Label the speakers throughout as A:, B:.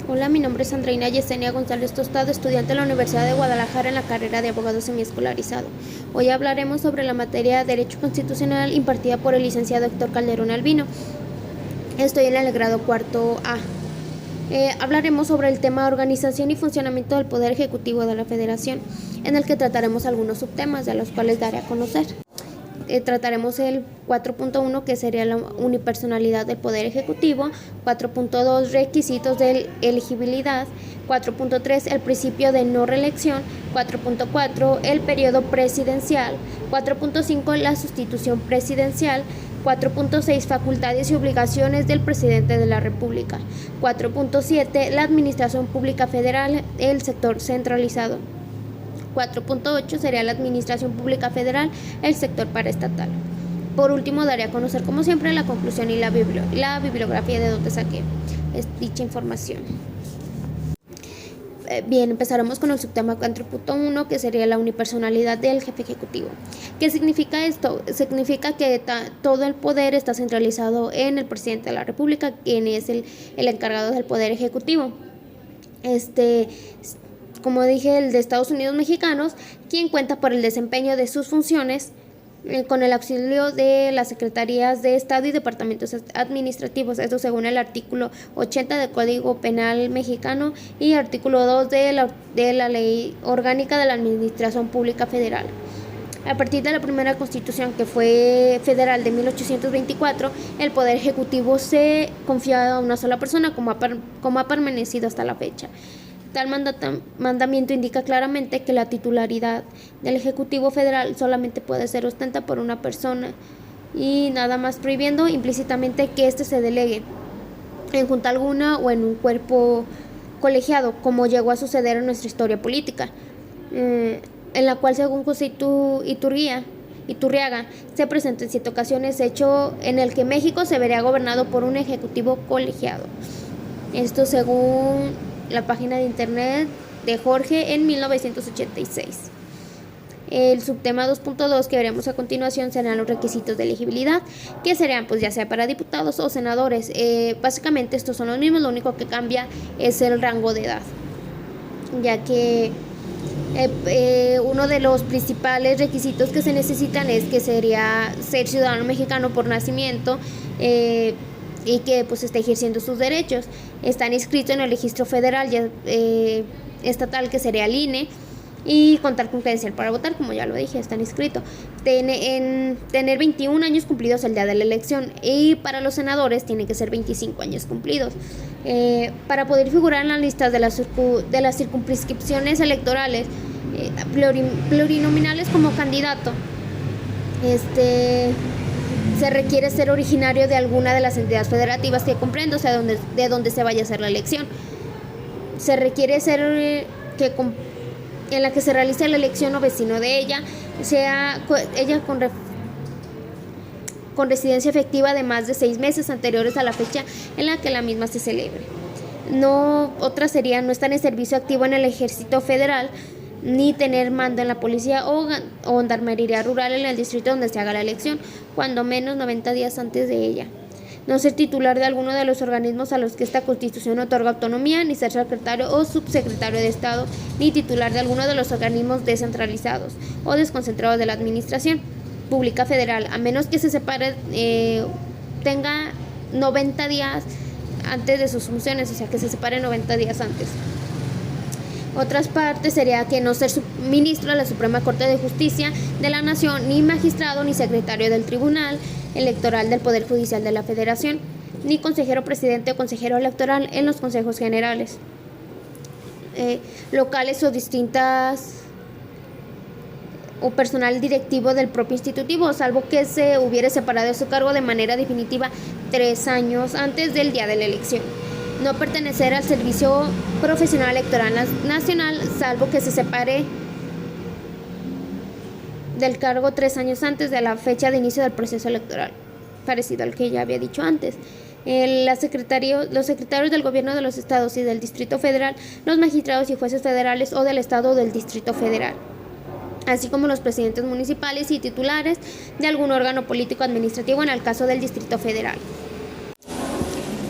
A: Hola, mi nombre es Andreina Yesenia González Tostado, estudiante de la Universidad de Guadalajara en la carrera de abogado semiescolarizado. Hoy hablaremos sobre la materia de Derecho Constitucional impartida por el licenciado Héctor Calderón Albino. Estoy en el grado cuarto A. Hablaremos sobre el tema organización y funcionamiento del Poder Ejecutivo de la Federación, en el que trataremos algunos subtemas, de los cuales daré a conocer. Trataremos el 4.1, que sería la unipersonalidad del Poder Ejecutivo, 4.2, requisitos de elegibilidad, 4.3, el principio de no reelección, 4.4, el periodo presidencial, 4.5, la sustitución presidencial, 4.6, facultades y obligaciones del presidente de la República, 4.7, la administración pública federal, el sector centralizado. 4.8 sería la administración pública federal, el sector paraestatal. Por último, daré a conocer, como siempre, la conclusión y la bibliografía de donde saqué dicha información. Bien, empezaremos con el subtema 4.1, que sería la unipersonalidad del jefe ejecutivo. ¿Qué significa esto? Significa que todo el poder está centralizado en el presidente de la República, quien es el encargado del poder ejecutivo. Como dije, el de Estados Unidos mexicanos, quien cuenta por el desempeño de sus funciones con el auxilio de las secretarías de Estado y departamentos administrativos, esto según el artículo 80 del Código Penal mexicano y artículo 2 de la Ley Orgánica de la Administración Pública Federal. A partir de la primera Constitución, que fue federal, de 1824, el Poder Ejecutivo se confiaba a una sola persona, como ha permanecido hasta la fecha. Tal mandamiento indica claramente que la titularidad del Ejecutivo Federal solamente puede ser ostentada por una persona, y nada más, prohibiendo implícitamente que éste se delegue en junta alguna o en un cuerpo colegiado, como llegó a suceder en nuestra historia política, en la cual, según José Iturriaga, se presentó en 7 ocasiones hecho en el que México se vería gobernado por un ejecutivo colegiado. Esto según la página de internet de Jorge en 1986. El subtema 2.2 que veremos a continuación serán los requisitos de elegibilidad, que serían ya sea para diputados o senadores. Básicamente estos son los mismos, lo único que cambia es el rango de edad, ya que uno de los principales requisitos que se necesitan es que sería ser ciudadano mexicano por nacimiento, y que esté ejerciendo sus derechos. Están inscritos en el registro federal estatal, que sería el INE, y contar con credencial para votar, como ya lo dije, están inscritos. Tener 21 años cumplidos el día de la elección, y para los senadores tienen que ser 25 años cumplidos. Para poder figurar en las listas de las circunscripciones electorales plurinominales como candidato, se requiere ser originario de alguna de las entidades federativas que comprende, o sea, de donde se vaya a hacer la elección. Se requiere ser en la que se realice la elección o vecino de ella, sea ella con residencia efectiva de más de 6 meses anteriores a la fecha en la que la misma se celebre. Otra sería no estar en servicio activo en el Ejército Federal, ni tener mando en la policía o gendarmería rural en el distrito donde se haga la elección, cuando menos 90 días antes de ella. No ser titular de alguno de los organismos a los que esta Constitución otorga autonomía, ni ser secretario o subsecretario de Estado, ni titular de alguno de los organismos descentralizados o desconcentrados de la Administración Pública Federal, a menos que se separe, tenga 90 días antes de sus funciones, o sea, que se separe 90 días antes. Otras partes sería que no ser ministro de la Suprema Corte de Justicia de la Nación, ni magistrado, ni secretario del Tribunal Electoral del Poder Judicial de la Federación, ni consejero presidente o consejero electoral en los consejos generales, locales o distintas, o personal directivo del propio institutivo, salvo que se hubiere separado de su cargo de manera definitiva 3 años antes del día de la elección. No pertenecer al Servicio Profesional Electoral Nacional, salvo que se separe del cargo 3 años antes de la fecha de inicio del proceso electoral, parecido al que ya había dicho antes. Los secretarios del gobierno de los estados y del Distrito Federal, los magistrados y jueces federales o del estado o del Distrito Federal, así como los presidentes municipales y titulares de algún órgano político administrativo en el caso del Distrito Federal.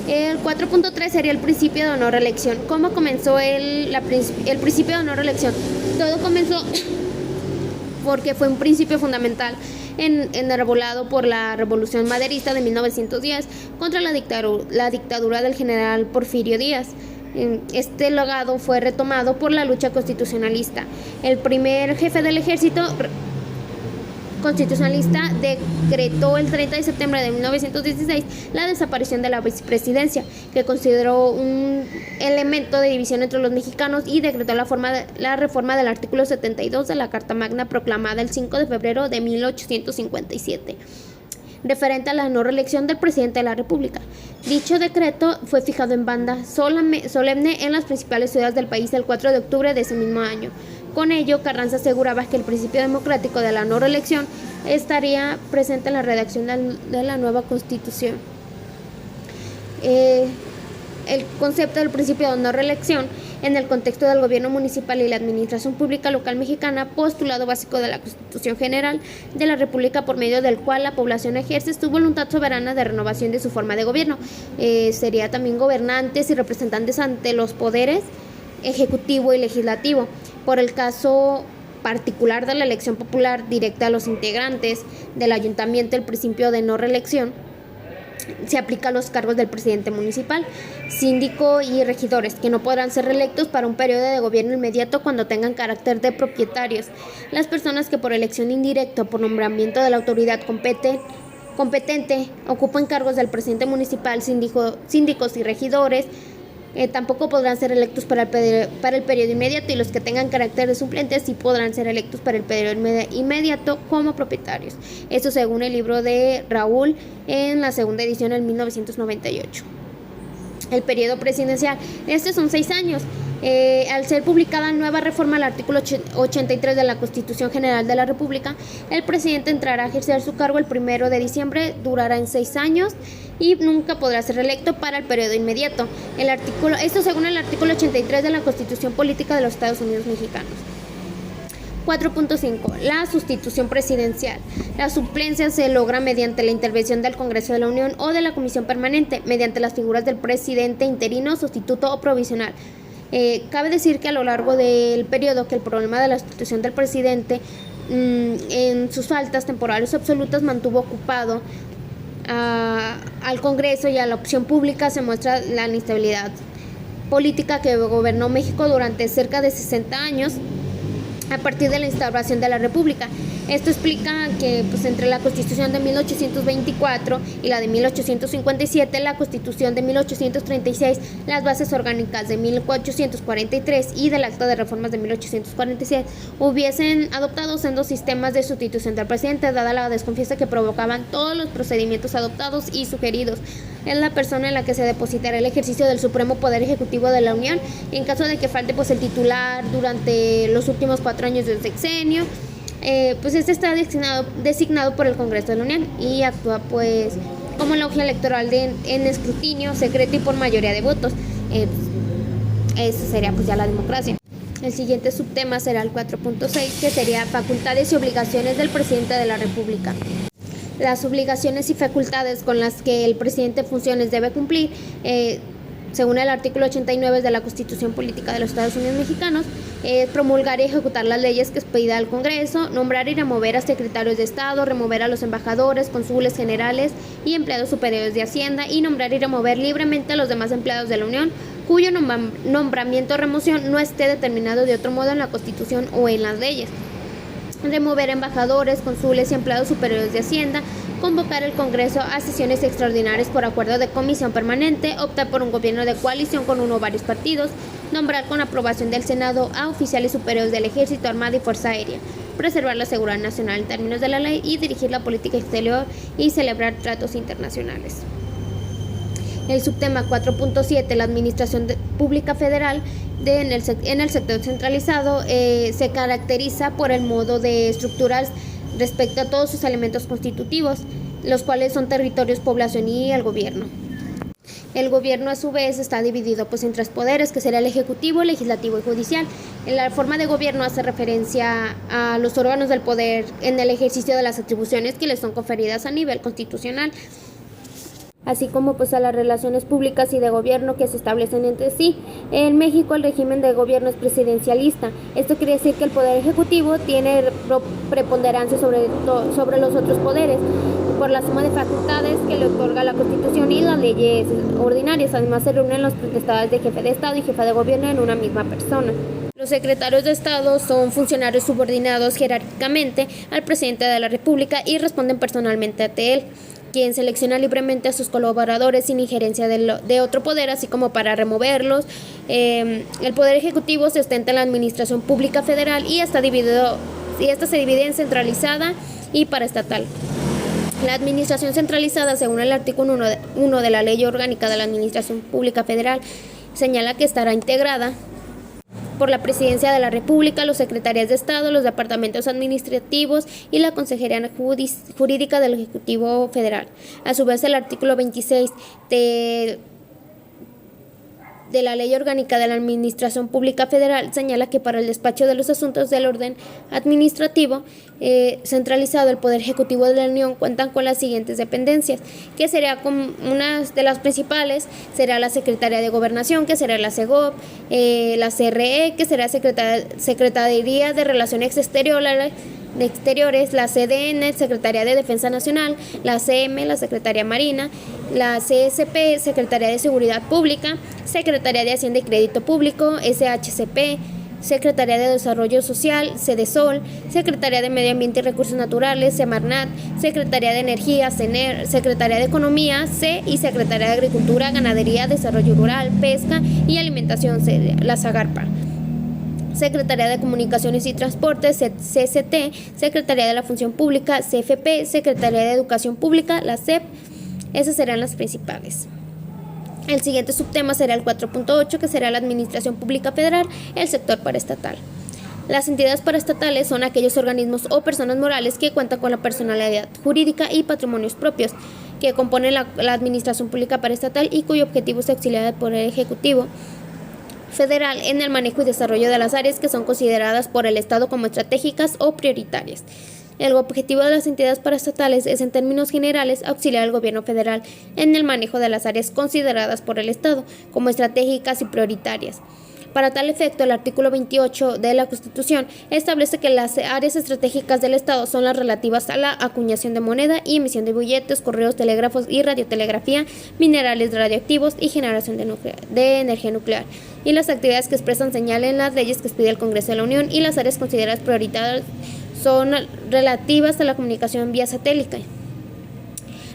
A: El 4.3 sería el principio de no reelección. ¿Cómo comenzó el principio de no reelección? Todo comenzó porque fue un principio fundamental enarbolado por la Revolución Maderista de 1910 contra la dictadura del general Porfirio Díaz. Este legado fue retomado por la lucha constitucionalista. El primer jefe del ejército constitucionalista decretó el 30 de septiembre de 1916 la desaparición de la vicepresidencia, que consideró un elemento de división entre los mexicanos, y decretó la reforma del artículo 72 de la Carta Magna proclamada el 5 de febrero de 1857. Referente a la no reelección del presidente de la República. Dicho decreto fue fijado en banda solemne en las principales ciudades del país el 4 de octubre de ese mismo año. Con ello, Carranza aseguraba que el principio democrático de la no reelección estaría presente en la redacción de la nueva Constitución. El concepto del principio de no reelección en el contexto del gobierno municipal y la administración pública local mexicana, postulado básico de la Constitución General de la República, por medio del cual la población ejerce su voluntad soberana de renovación de su forma de gobierno. Sería también gobernantes y representantes ante los poderes ejecutivo y legislativo. Por el caso particular de la elección popular directa a los integrantes del ayuntamiento, el principio de no reelección se aplica a los cargos del presidente municipal, síndico y regidores, que no podrán ser reelectos para un periodo de gobierno inmediato cuando tengan carácter de propietarios. Las personas que por elección indirecta o por nombramiento de la autoridad competente ocupan cargos del presidente municipal, síndicos y regidores, tampoco podrán ser electos para el periodo inmediato, y los que tengan carácter de suplentes sí podrán ser electos para el periodo inmediato como propietarios. Esto según el libro de Raúl en la segunda edición en 1998. El periodo presidencial, son 6 años. Al ser publicada nueva reforma al artículo 83 de la Constitución General de la República, el presidente entrará a ejercer su cargo el 1 de diciembre, durará en 6 años y nunca podrá ser reelecto para el periodo inmediato. Esto según el artículo 83 de la Constitución Política de los Estados Unidos Mexicanos. 4.5. La sustitución presidencial. La suplencia se logra mediante la intervención del Congreso de la Unión o de la Comisión Permanente, mediante las figuras del presidente interino, sustituto o provisional. Cabe decir que a lo largo del periodo que el problema de la sustitución del presidente en sus faltas temporales o absolutas mantuvo ocupado al Congreso y a la opinión pública, se muestra la inestabilidad política que gobernó México durante cerca de 60 años a partir de la instauración de la República. Esto explica que entre la Constitución de 1824 y la de 1857, la Constitución de 1836, las bases orgánicas de 1843 y del Acta de Reformas de 1847 hubiesen adoptado sendos sistemas de sustitución del presidente, dada la desconfianza que provocaban todos los procedimientos adoptados y sugeridos en la persona en la que se depositará el ejercicio del supremo poder ejecutivo de la Unión, en caso de que falte el titular durante los últimos 4 años del sexenio. Este está designado por el Congreso de la Unión y actúa como logia electoral en escrutinio secreto y por mayoría de votos. Eso sería ya la democracia. El siguiente subtema será el 4.6, que sería facultades y obligaciones del presidente de la República. Las obligaciones y facultades con las que el presidente en funciones debe cumplir, según el artículo 89 de la Constitución Política de los Estados Unidos Mexicanos, promulgar y ejecutar las leyes que expida el Congreso, nombrar y remover a secretarios de Estado, remover a los embajadores, cónsules generales y empleados superiores de Hacienda, y nombrar y remover libremente a los demás empleados de la Unión cuyo nombramiento o remoción no esté determinado de otro modo en la Constitución o en las leyes. Remover embajadores, cónsules y empleados superiores de Hacienda, convocar el Congreso a sesiones extraordinarias por acuerdo de comisión permanente, optar por un gobierno de coalición con uno o varios partidos, nombrar con aprobación del Senado a oficiales superiores del Ejército, Armada y Fuerza Aérea, preservar la seguridad nacional en términos de la ley y dirigir la política exterior y celebrar tratos internacionales. El subtema 4.7, la administración pública federal en el sector centralizado, se caracteriza por el modo de estructuras respecto a todos sus elementos constitutivos, los cuales son territorios, población y el gobierno. El gobierno a su vez está dividido en 3 poderes, que será el ejecutivo, legislativo y judicial. La forma de gobierno hace referencia a los órganos del poder en el ejercicio de las atribuciones que les son conferidas a nivel constitucional. así como pues a las relaciones públicas y de gobierno que se establecen entre sí. En México el régimen de gobierno es presidencialista. Esto quiere decir que el poder ejecutivo tiene preponderancia sobre los otros poderes por la suma de facultades que le otorga la Constitución y las leyes ordinarias. Además se reúnen los potestades de jefe de Estado y jefa de gobierno en una misma persona. Los secretarios de Estado son funcionarios subordinados jerárquicamente al presidente de la República y responden personalmente ante él, quien selecciona libremente a sus colaboradores sin injerencia de otro poder, así como para removerlos. El poder ejecutivo se ostenta en la administración pública federal y esta se divide en centralizada y paraestatal. La administración centralizada, según el artículo 1 de la Ley Orgánica de la Administración Pública Federal, señala que estará integrada por la Presidencia de la República, los secretarios de Estado, los departamentos administrativos y la Consejería Jurídica del Ejecutivo Federal. A su vez, el artículo 26 de la Ley Orgánica de la Administración Pública Federal señala que para el despacho de los asuntos del orden administrativo centralizado, el Poder Ejecutivo de la Unión cuentan con las siguientes dependencias, que sería como una de las principales, será la Secretaría de Gobernación, que será la CEGOP, la CRE, que será Secretaría de Relaciones Exteriores, la CDN, Secretaría de Defensa Nacional, la CM, la Secretaría Marina, la CSP, Secretaría de Seguridad Pública, Secretaría de Hacienda y Crédito Público, SHCP, Secretaría de Desarrollo Social, CEDESOL, Secretaría de Medio Ambiente y Recursos Naturales, Semarnat, Secretaría de Energía, CENER, Secretaría de Economía, C, y Secretaría de Agricultura, Ganadería, Desarrollo Rural, Pesca y Alimentación, la SAGARPA. Secretaría de Comunicaciones y Transportes, CCT, Secretaría de la Función Pública, CFP, Secretaría de Educación Pública, la SEP. Esas serán las principales. El siguiente subtema será el 4.8, que será la Administración Pública Federal, el sector paraestatal. Las entidades paraestatales son aquellos organismos o personas morales que cuentan con la personalidad jurídica y patrimonios propios, que componen la Administración Pública Paraestatal y cuyo objetivo es auxiliar al Poder Ejecutivo Federal en el manejo y desarrollo de las áreas que son consideradas por el Estado como estratégicas o prioritarias. El objetivo de las entidades paraestatales es, en términos generales, auxiliar al gobierno federal en el manejo de las áreas consideradas por el Estado como estratégicas y prioritarias. Para tal efecto, el artículo 28 de la Constitución establece que las áreas estratégicas del Estado son las relativas a la acuñación de moneda y emisión de billetes, correos, telégrafos y radiotelegrafía, minerales radioactivos y generación de energía nuclear, y las actividades que expresan señal en las leyes que expide el Congreso de la Unión, y las áreas consideradas prioritarias son relativas a la comunicación vía satélite.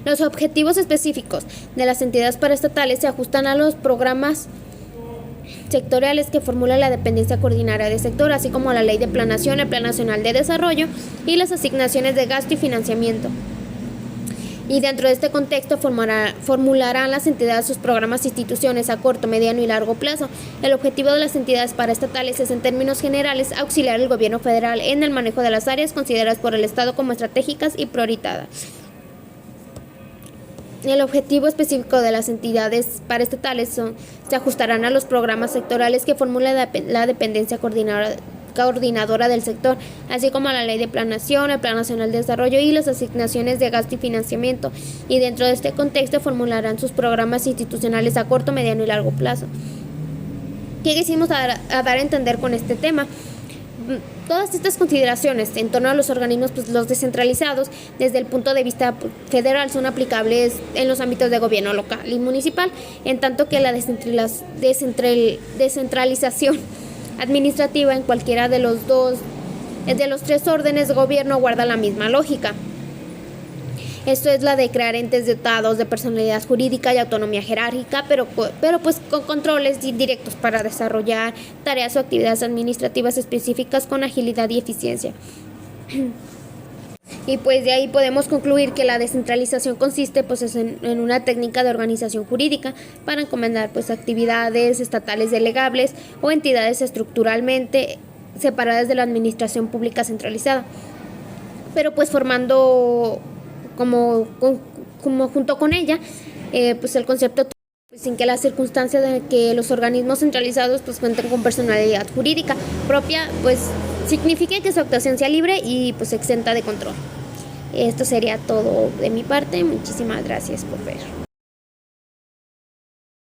A: Los objetivos específicos de las entidades paraestatales se ajustan a los programas sectoriales que formula la dependencia coordinada de sector, así como a la Ley de Planación, el Plan Nacional de Desarrollo y las asignaciones de gasto y financiamiento. Y dentro de este contexto formularán las entidades sus programas e instituciones a corto, mediano y largo plazo. El objetivo de las entidades paraestatales es, en términos generales, auxiliar al gobierno federal en el manejo de las áreas consideradas por el Estado como estratégicas y prioritarias. El objetivo específico de las entidades paraestatales se ajustarán a los programas sectoriales que formula la dependencia coordinadora del sector, así como a la Ley de Planación, el Plan Nacional de Desarrollo y las asignaciones de gasto y financiamiento, y dentro de este contexto formularán sus programas institucionales a corto, mediano y largo plazo. ¿Qué quisimos dar a entender con este tema? Todas estas consideraciones en torno a los organismos, pues los descentralizados, desde el punto de vista federal, son aplicables en los ámbitos de gobierno local y municipal, en tanto que la descentralización administrativa en cualquiera de los tres órdenes de gobierno guarda la misma lógica. Esto es la de crear entes dotados de personalidad jurídica y autonomía jerárquica, pero pues con controles directos para desarrollar tareas o actividades administrativas específicas con agilidad y eficiencia. Y pues de ahí podemos concluir que la descentralización consiste pues en una técnica de organización jurídica para encomendar pues actividades estatales delegables o entidades estructuralmente separadas de la administración pública centralizada, pero pues formando como junto con ella pues el concepto sin que la circunstancia de que los organismos centralizados pues cuenten con personalidad jurídica propia pues significa que su actuación sea libre y pues exenta de control. Esto sería todo de mi parte. Muchísimas gracias por ver.